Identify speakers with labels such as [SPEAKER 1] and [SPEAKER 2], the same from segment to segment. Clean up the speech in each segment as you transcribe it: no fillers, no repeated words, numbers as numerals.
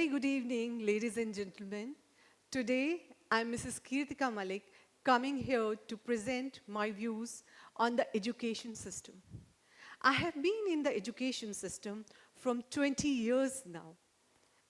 [SPEAKER 1] good evening, ladies and gentlemen. Today, I'm Mrs. Kirtika Malik, coming here to present my views on the education system. I have been in the education system from 20 years now.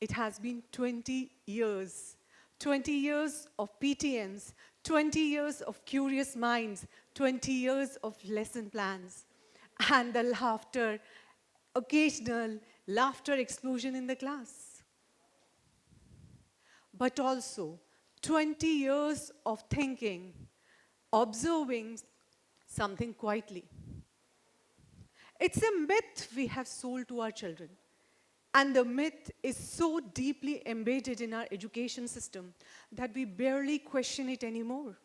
[SPEAKER 1] It has been 20 years. 20 years of PTMs, 20 years of curious minds, 20 years of lesson plans, and the laughter, occasional laughter explosion in the class. But also 20 years of thinking, observing something quietly. It's a myth we have sold to our children. And the myth is so deeply embedded in our education system that we barely question it anymore.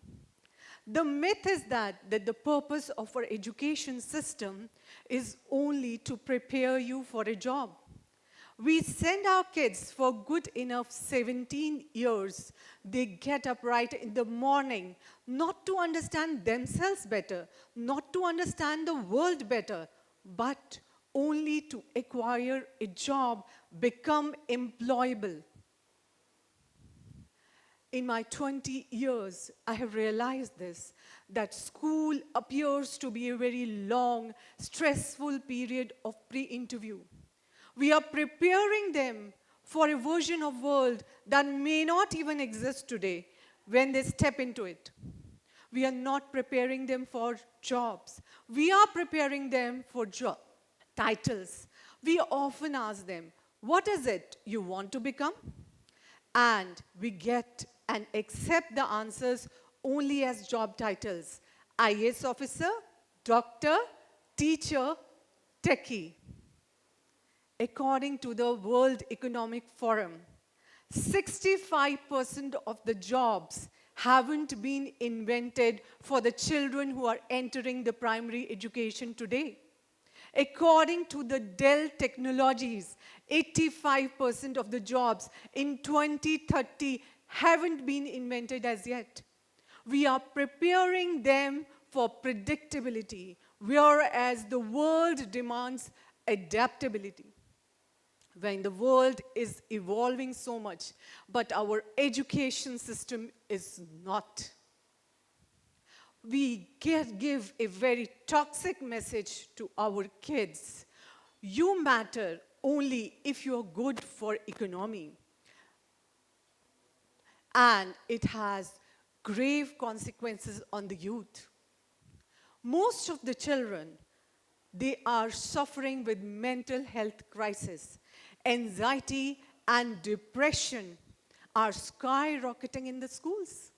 [SPEAKER 1] The myth is that the purpose of our education system is only to prepare you for a job. We send our kids for good enough 17 years. They get up right in the morning, not to understand themselves better, not to understand the world better, but only to acquire a job, become employable. In my 20 years, I have realized this, that school appears to be a very long, stressful period of pre-interview. We are preparing them for a version of world that may not even exist today when they step into it. We are not preparing them for jobs. We are preparing them for titles. We often ask them, what is it you want to become? And we get and accept the answers only as job titles. IAS officer, doctor, teacher, techie. According to the World Economic Forum, 65% of the jobs haven't been invented for the children who are entering the primary education today. According to the Dell Technologies, 85% of the jobs in 2030 haven't been invented as yet. We are preparing them for predictability, whereas the world demands adaptability. When the world is evolving so much, but our education system is not. We give a very toxic message to our kids. You matter only if you're good for economy. And it has grave consequences on the youth. Most of the children, they are suffering with mental health crisis. Anxiety and depression are skyrocketing in the schools.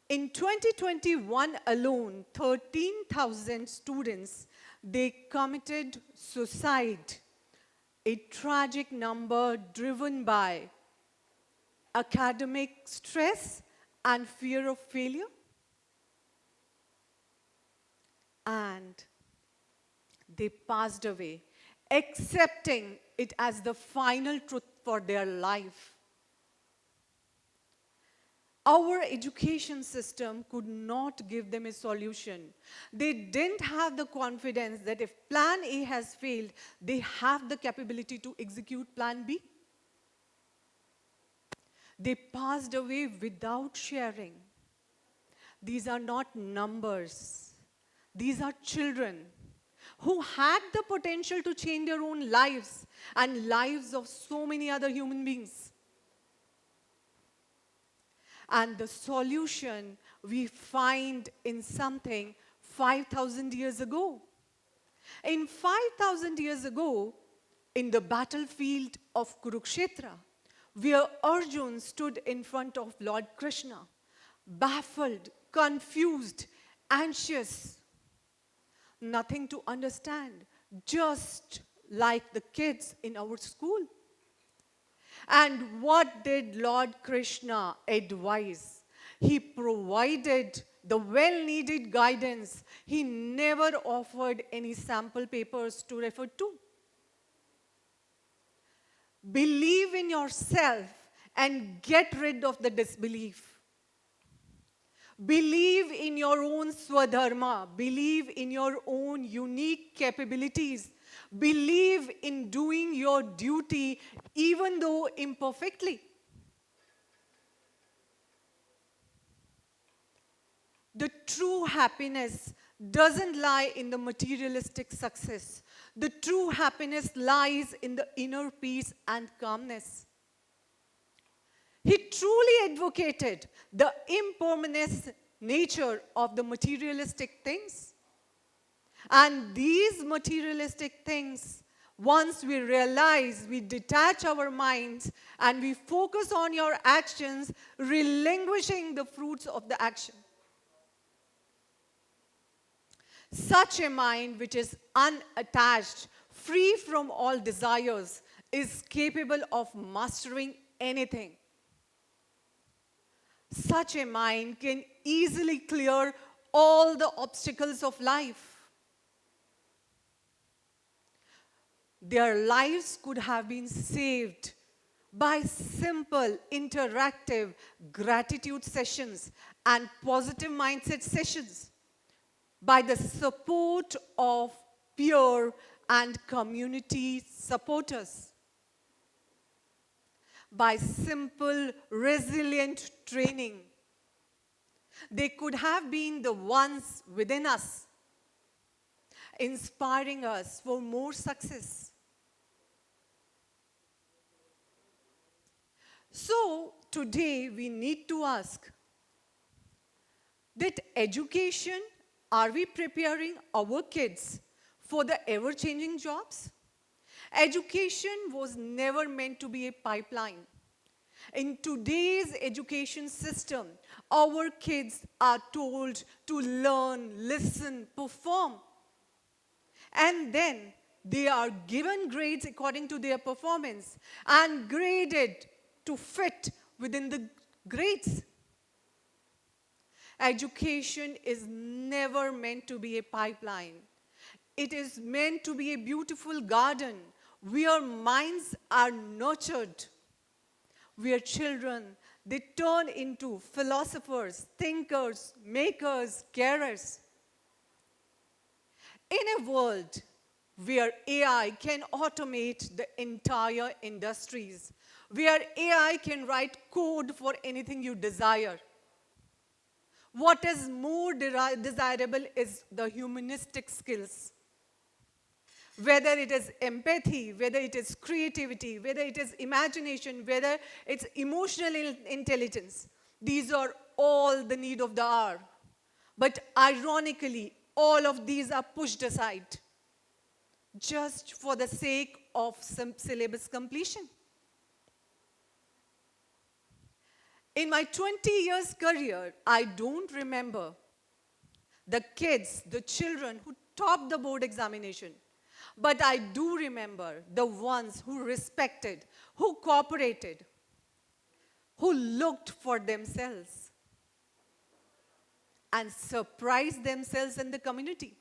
[SPEAKER 1] In 2021 alone, 13,000 students, they committed suicide, a tragic number driven by academic stress and fear of failure. And they passed away, accepting it as the final truth for their life. Our education system could not give them a solution. They didn't have the confidence that if plan A has failed, they have the capability to execute plan B. They passed away without sharing. These are not numbers. These are children who had the potential to change their own lives and lives of so many other human beings. And the solution we find in something 5,000 years ago. In 5,000 years ago, in the battlefield of Kurukshetra, where Arjun stood in front of Lord Krishna, baffled, confused, anxious, nothing to understand, just like the kids in our school. And what did Lord Krishna advise? He provided the well-needed guidance. He never offered any sample papers to refer to. Believe in yourself and get rid of the disbelief. Believe in your own swadharma. Believe in your own unique capabilities. Believe in doing your duty even though imperfectly. The true happiness doesn't lie in the materialistic success. The true happiness lies in the inner peace and calmness. He truly advocated the impermanence nature of the materialistic things. And these materialistic things, once we realize, we detach our minds and we focus on your actions, relinquishing the fruits of the action. Such a mind which is unattached, free from all desires, is capable of mastering anything. Such a mind can easily clear all the obstacles of life. Their lives could have been saved by simple, interactive gratitude sessions and positive mindset sessions, by the support of peer and community supporters, by simple, resilient training. They could have been the ones within us, inspiring us for more success. So, today we need to ask that education, are we preparing our kids for the ever-changing jobs? Education was never meant to be a pipeline. In today's education system, our kids are told to learn, listen, perform. And then they are given grades according to their performance and graded to fit within the grades. Education is never meant to be a pipeline. It is meant to be a beautiful garden where minds are nurtured, where children, they turn into philosophers, thinkers, makers, carers. In a world where AI can automate the entire industries, where AI can write code for anything you desire, what is more desirable is the humanistic skills. Whether it is empathy, whether it is creativity, whether it is imagination, whether it's emotional intelligence, these are all the need of the hour. But ironically, all of these are pushed aside just for the sake of some syllabus completion. In my 20 years career, I don't remember the kids, the children who topped the board examination. But I do remember the ones who respected, who cooperated, who looked for themselves and surprised themselves in the community.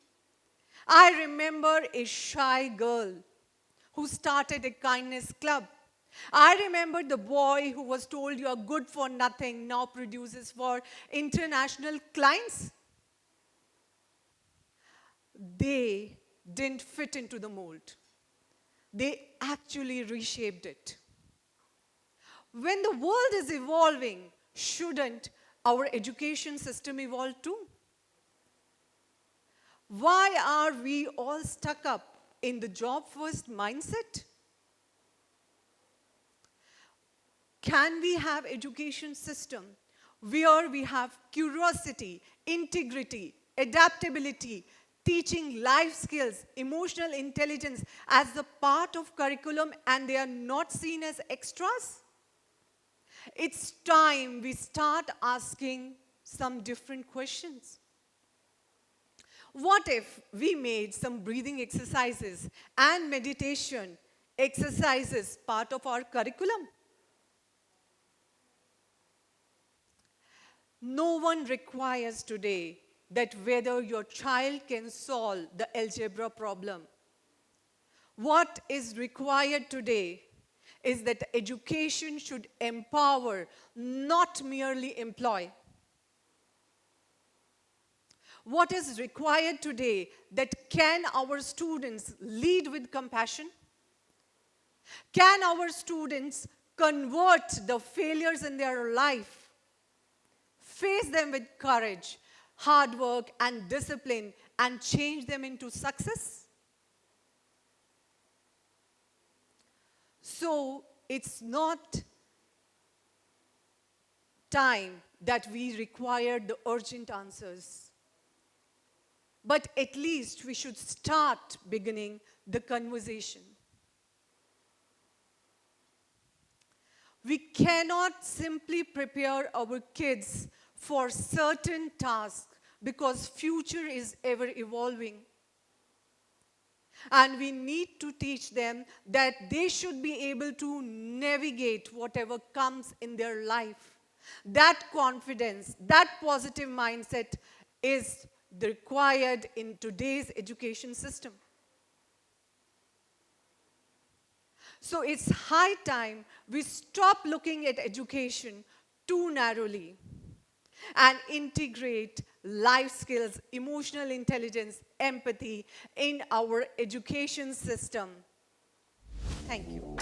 [SPEAKER 1] I remember a shy girl who started a kindness club. I remember the boy who was told you are good for nothing, now produces for international clients. They didn't fit into the mold. They actually reshaped it. When the world is evolving, shouldn't our education system evolve too? Why are we all stuck up in the job-first mindset? Can we have education system where we have curiosity, integrity, adaptability, teaching life skills, emotional intelligence as the part of curriculum and they are not seen as extras? It's time we start asking some different questions. What if we made some breathing exercises and meditation exercises part of our curriculum? No one requires today that whether your child can solve the algebra problem. What is required today is that education should empower, not merely employ. what is required today, that can our students lead with compassion? Can our students convert the failures in their life, face them with courage, hard work, and discipline, and change them into success? So it's not time that we require the urgent answers, but at least we should start beginning the conversation. We cannot simply prepare our kids for certain tasks because future is ever evolving. And we need to teach them that they should be able to navigate whatever comes in their life. That confidence, that positive mindset is required in today's education system. So it's high time we stop looking at education too narrowly and integrate life skills, emotional intelligence, empathy in our education system. Thank you.